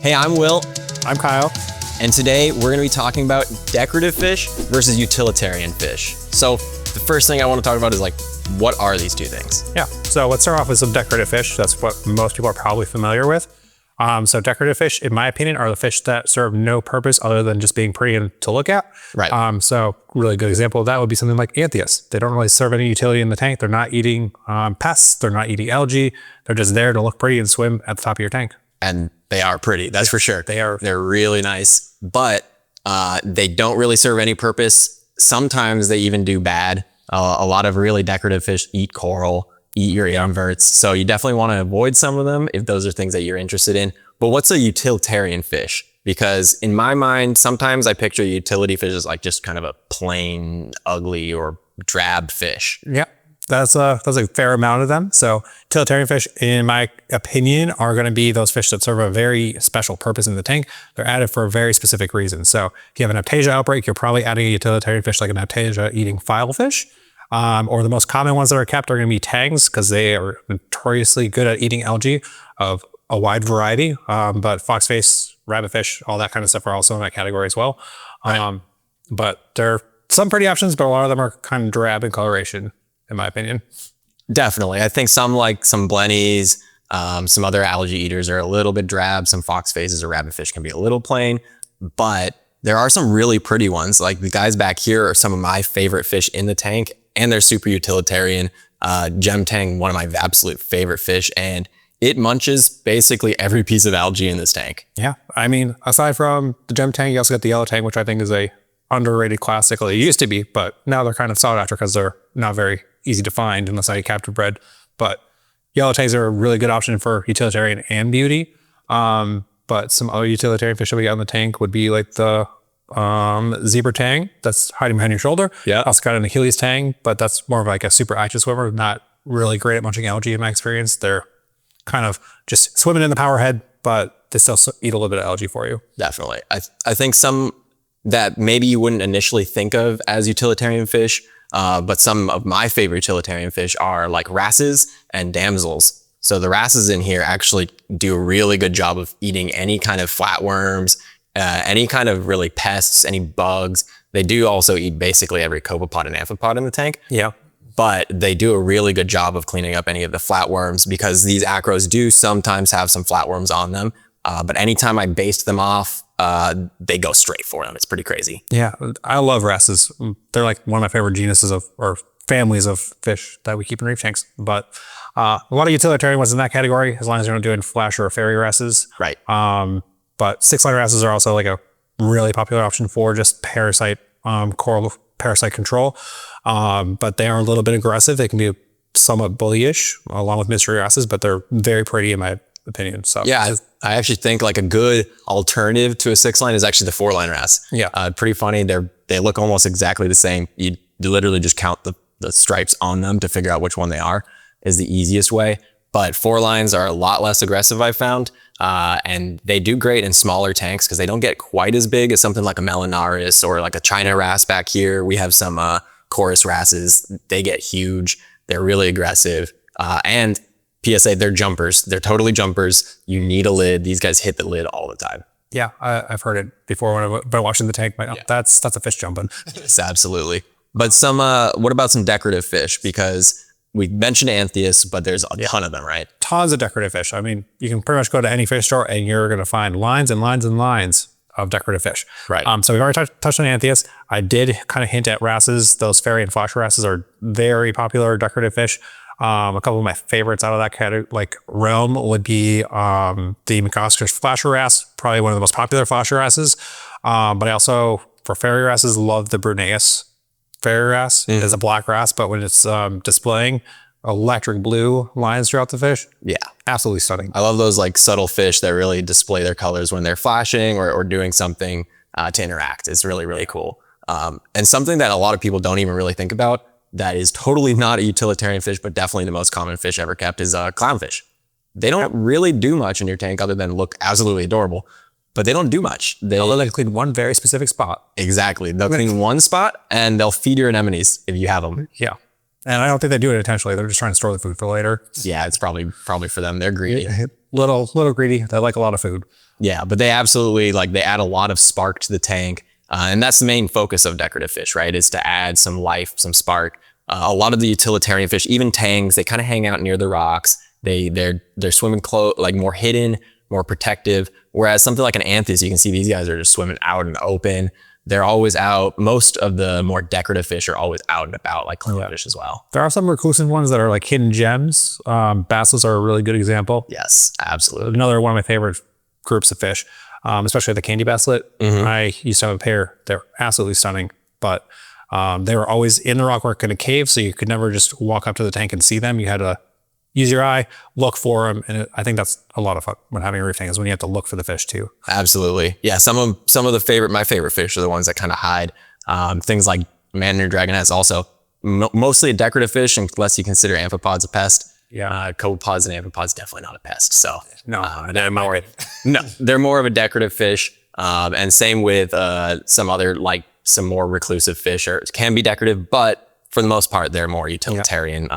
Hey, I'm Will. I'm Kyle. And today we're going to be talking about decorative fish versus utilitarian fish. So the first thing I want to talk about is what are these two things? Yeah, so let's start off with some decorative fish. That's what most people are probably familiar with. So decorative fish, in my opinion, are the fish that serve no purpose other than just being pretty and to look at. Right. So really good example of that would be something like Anthias. They don't really serve any utility in the tank. They're not eating pests. They're not eating algae. They're just there to look pretty and swim at the top of your tank. And they are pretty, that's for sure. They're really nice, but they don't really serve any purpose. Sometimes they even do bad. A lot of really decorative fish eat coral, eat your inverts. So you definitely want to avoid some of them if those are things that you're interested in. But what's a utilitarian fish? Because in my mind, sometimes I picture utility fish as just kind of a plain, ugly or drab fish. Yeah, that's a fair amount of them. So utilitarian fish, in my opinion, are going to be those fish that serve a very special purpose in the tank. They're added for a very specific reason. So if you have an Aptasia outbreak, you're probably adding a utilitarian fish like an Aptasia eating filefish. Or the most common ones that are kept are going to be tangs because they are notoriously good at eating algae of a wide variety. But foxface, rabbitfish, all that kind of stuff are also in that category as well. Right. But there are some pretty options, but a lot of them are kind of drab in coloration, in my opinion. Definitely. I think some Blennies, some other algae eaters are a little bit drab. Some foxfaces or rabbitfish can be a little plain, but there are some really pretty ones. Like the guys back here are some of my favorite fish in the tank, and they're super utilitarian. Gem tang, one of my absolute favorite fish, and it munches basically every piece of algae in this tank. Yeah. I mean, aside from the gem tang, you also got the yellow tang, which I think is a underrated classic. It used to be, but now they're kind of sought after because they're not very easy to find unless I capture bred. But yellow tangs are a really good option for utilitarian and beauty. But some other utilitarian fish that we got in the tank would be like the zebra tang that's hiding behind your shoulder. Yeah. Also got an Achilles tang, but that's more of like a super active swimmer, not really great at munching algae in my experience. They're kind of just swimming in the power head, but they still eat a little bit of algae for you. Definitely. I think some that maybe you wouldn't initially think of as utilitarian fish, but some of my favorite utilitarian fish are like wrasses and damsels. So the wrasses in here actually do a really good job of eating any kind of flatworms, any kind of really pests, any bugs. They do also eat basically every copepod and amphipod in the tank. Yeah. But they do a really good job of cleaning up any of the flatworms because these acros do sometimes have some flatworms on them. But anytime I baste them off, they go straight for them. It's pretty crazy. Yeah, I love wrasses. They're like one of my favorite genuses or families of fish that we keep in reef tanks. But a lot of utilitarian ones in that category, as long as you're not doing flash or fairy wrasses. Right. But 6-line wrasses are also like a really popular option for just parasite, coral parasite control. But they are a little bit aggressive. They can be somewhat bullyish along with mystery wrasses, but they're very pretty in my opinion. So yeah, I actually think like a good alternative to a 6-line is actually the 4-line wrasse. Yeah. Pretty funny. They look almost exactly the same. You literally just count the stripes on them to figure out which one they are is the easiest way. But 4-lines are a lot less aggressive, I found. And they do great in smaller tanks because they don't get quite as big as something like a Melanaris or like a China wrasse back here. We have some chorus wrasses. They get huge. They're really aggressive. And PSA, they're jumpers. They're totally jumpers. You need a lid. These guys hit the lid all the time. Yeah, I've heard it before when I've been watching the tank. But yeah. That's a fish jumping. Yes, absolutely. But what about some decorative fish? Because we mentioned Anthias, but there's a ton of them, right? Tons of decorative fish. I mean, you can pretty much go to any fish store and you're going to find lines and lines and lines of decorative fish. Right. So we've already touched on Anthias. I did kind of hint at wrasses. Those fairy and flash wrasses are very popular decorative fish. A couple of my favorites out of that category, realm would be the McOscar's flasher wrasse, probably one of the most popular flasher wrasses. But I also, for fairy wrasses, love the Bruneus fairy wrasse. It's a black wrasse, but when it's displaying electric blue lines throughout the fish, yeah, absolutely stunning. I love those subtle fish that really display their colors when they're flashing or doing something to interact. It's really, really cool. And something that a lot of people don't even really think about that is totally not a utilitarian fish, but definitely the most common fish ever kept is clownfish. They don't really do much in your tank other than look absolutely adorable, but they don't do much. They'll clean one very specific spot. Exactly. They'll clean one spot and they'll feed your anemones if you have them. Yeah. And I don't think they do it intentionally. They're just trying to store the food for later. Yeah, it's probably for them. They're greedy. Little greedy. They like a lot of food. Yeah, but they absolutely they add a lot of spark to the tank. And that's the main focus of decorative fish, right? Is to add some life, some spark. A lot of the utilitarian fish, even tangs, they kind of hang out near the rocks. They're swimming more hidden, more protective. Whereas something like an Anthias, you can see these guys are just swimming out in the open. They're always out. Most of the more decorative fish are always out and about, like clownfish as well. There are some reclusive ones that are like hidden gems. Basses are a really good example. Yes, absolutely. Another one of my favorite groups of fish, especially the candy basslet. I used to have a pair. They're absolutely stunning, but they were always in the rockwork in a cave, so you could never just walk up to the tank and see them. You had to use your eye, look for them, and I think that's a lot of fun when having a reef tank is when you have to look for the fish too. Absolutely. Yeah, my favorite fish are the ones that kind of hide. Things like man-eater dragonets, also mostly a decorative fish, unless you consider amphipods a pest. Yeah, copepods and amphipods definitely not a pest. So no, I'm not worried. No, they're more of a decorative fish, and same with some other some more reclusive fish, or can be decorative, but for the most part they're more utilitarian.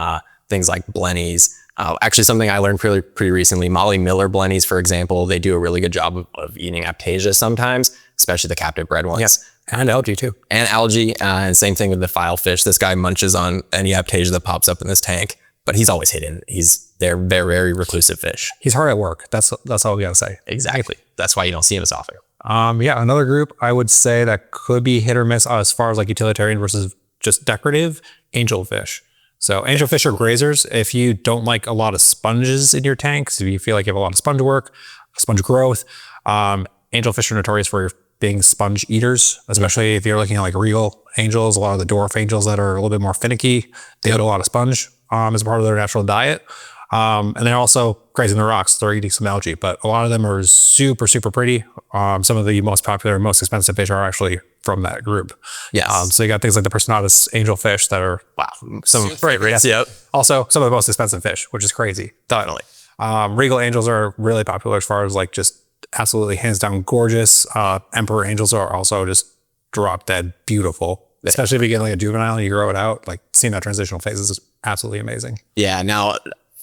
Things like Blennies. Actually, something I learned pretty recently, Molly Miller Blennies, for example, they do a really good job of eating Aperture sometimes, especially the captive bred ones. Yes, and algae too. And algae, and same thing with the Filefish. This guy munches on any Aperture that pops up in this tank, but he's always hidden. They're very, very reclusive fish. He's hard at work. That's all we gotta say. Exactly. That's why you don't see him as often. Yeah, another group I would say that could be hit or miss as far as like utilitarian versus just decorative, angelfish. So angelfish are grazers. If you don't like a lot of sponges in your tanks, if you feel like you have a lot of sponge work, sponge growth, angelfish are notorious for being sponge eaters, especially if you're looking at like regal angels, a lot of the dwarf angels that are a little bit more finicky, they eat a lot of sponge as part of their natural diet. And they're also grazing the rocks. They're eating some algae, but a lot of them are super, super pretty. Some of the most popular, most expensive fish are actually from that group. Yes. So you got things like the personatus angelfish that are, some great. Yep. Also some of the most expensive fish, which is crazy. Definitely. Regal angels are really popular as far as like just absolutely hands down gorgeous. Emperor angels are also just drop dead beautiful. Especially if you get like a juvenile and you grow it out, like seeing that transitional phase is absolutely amazing. Yeah. Now,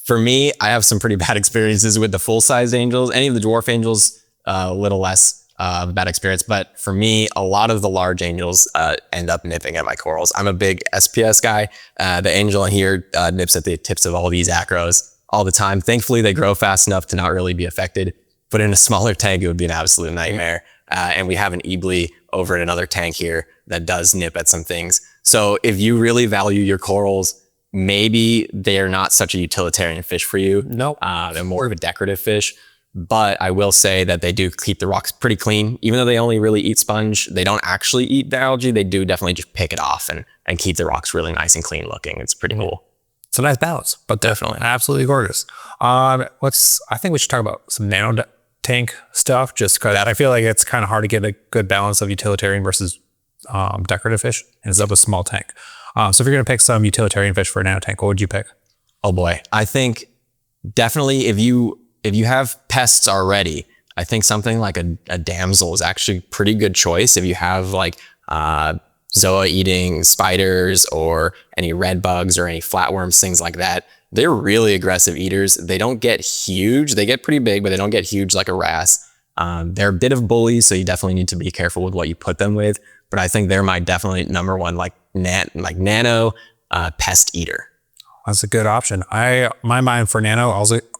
for me, I have some pretty bad experiences with the full-sized angels. Any of the dwarf angels, a little less of a bad experience. But for me, a lot of the large angels end up nipping at my corals. I'm a big SPS guy. The angel in here nips at the tips of all these acros all the time. Thankfully, they grow fast enough to not really be affected. But in a smaller tank, it would be an absolute nightmare. And we have an ebly over in another tank here that does nip at some things. So if you really value your corals, maybe they're not such a utilitarian fish for you. Nope. They're more of a decorative fish. But I will say that they do keep the rocks pretty clean. Even though they only really eat sponge, they don't actually eat the algae. They do definitely just pick it off and keep the rocks really nice and clean looking. It's pretty cool. It's a nice balance, but definitely absolutely gorgeous. I think we should talk about some nano tank stuff, just because I feel like it's kind of hard to get a good balance of utilitarian versus decorative fish, and it's up a small tank. So if you're going to pick some utilitarian fish for a nano tank, what would you pick? Oh boy. I think definitely if you have pests already, I think something like a damsel is actually a pretty good choice. If you have like zoa eating spiders or any red bugs or any flatworms, things like that, they're really aggressive eaters. They don't get huge. They get pretty big, but they don't get huge like a wrasse. They're a bit of bullies, so you definitely need to be careful with what you put them with. But I think they're my definitely number one nano pest eater. That's a good option. My mind for nano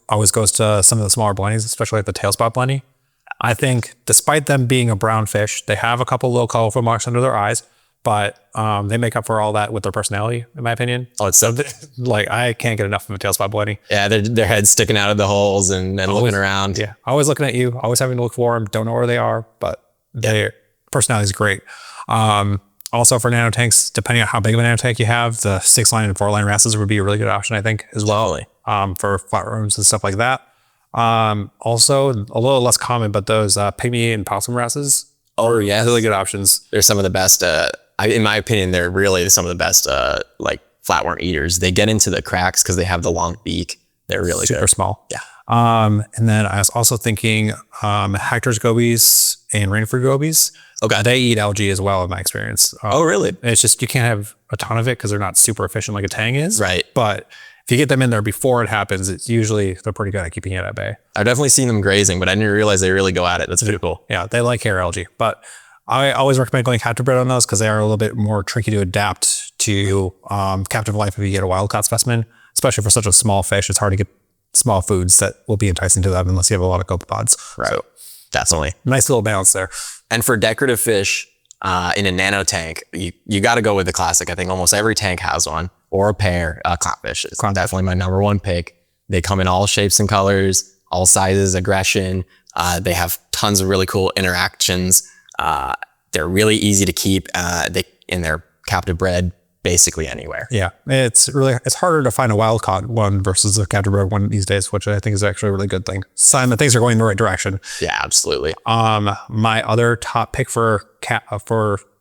always goes to some of the smaller blennies, especially like the tail spot blenny. I think despite them being a brown fish, they have a couple little colorful marks under their eyes, but they make up for all that with their personality, in my opinion. Oh, it's so like I can't get enough of a tail spot blenny. Yeah, their heads sticking out of the holes and looking around. Yeah, always looking at you, always having to look for them. Don't know where they are, but their personality is great. Also for nano tanks, depending on how big of a nano tank you have, the 6-line and 4-line wrasses would be a really good option, I think, as well. For flatworms and stuff like that. Also a little less common, but those pygmy and possum wrasses. Oh yeah, really good options. They're some of the best. In my opinion, they're really some of the best like flatworm eaters. They get into the cracks because they have the long beak. They're really super small. Yeah. And then I was also thinking Hector's gobies and rainford gobies. Okay. They eat algae as well, in my experience. Oh, really? It's just you can't have a ton of it because they're not super efficient like a tang is. Right. But if you get them in there before it happens, it's usually, they're pretty good at keeping it at bay. I've definitely seen them grazing, but I didn't realize they really go at it. That's pretty cool. Yeah, they like hair algae. But I always recommend going captive bred on those because they are a little bit more tricky to adapt to captive life if you get a wild caught specimen, especially for such a small fish. It's hard to get small foods that will be enticing to them unless you have a lot of copepods. Right. So, definitely. Nice little balance there. And for decorative fish in a nano tank, you got to go with the classic. I think almost every tank has one or a pair. Clownfish is definitely my number one pick. They come in all shapes and colors, all sizes, aggression. They have tons of really cool interactions. They're really easy to keep. They're captive bred basically anywhere. Yeah, it's harder to find a wild caught one versus a captive bred one these days, which I think is actually a really good thing. Sign that things are going in the right direction. Yeah, absolutely. My other top pick for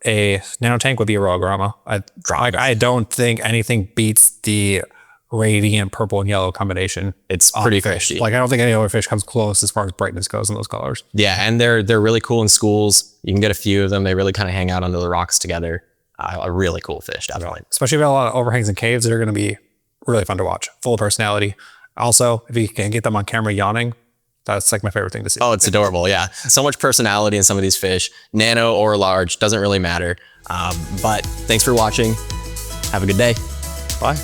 a nano tank would be a Royal Grama. I don't think anything beats the radiant purple and yellow combination. It's pretty fishy. Like I don't think any other fish comes close as far as brightness goes in those colors. Yeah, and they're really cool in schools. You can get a few of them. They really kind of hang out under the rocks together. A really cool fish, definitely. Especially if you have a lot of overhangs and caves, they're going to be really fun to watch. Full of personality. Also, if you can get them on camera yawning, that's like my favorite thing to see. Oh, it's adorable. Yeah. So much personality in some of these fish. Nano or large, doesn't really matter. But thanks for watching. Have a good day. Bye.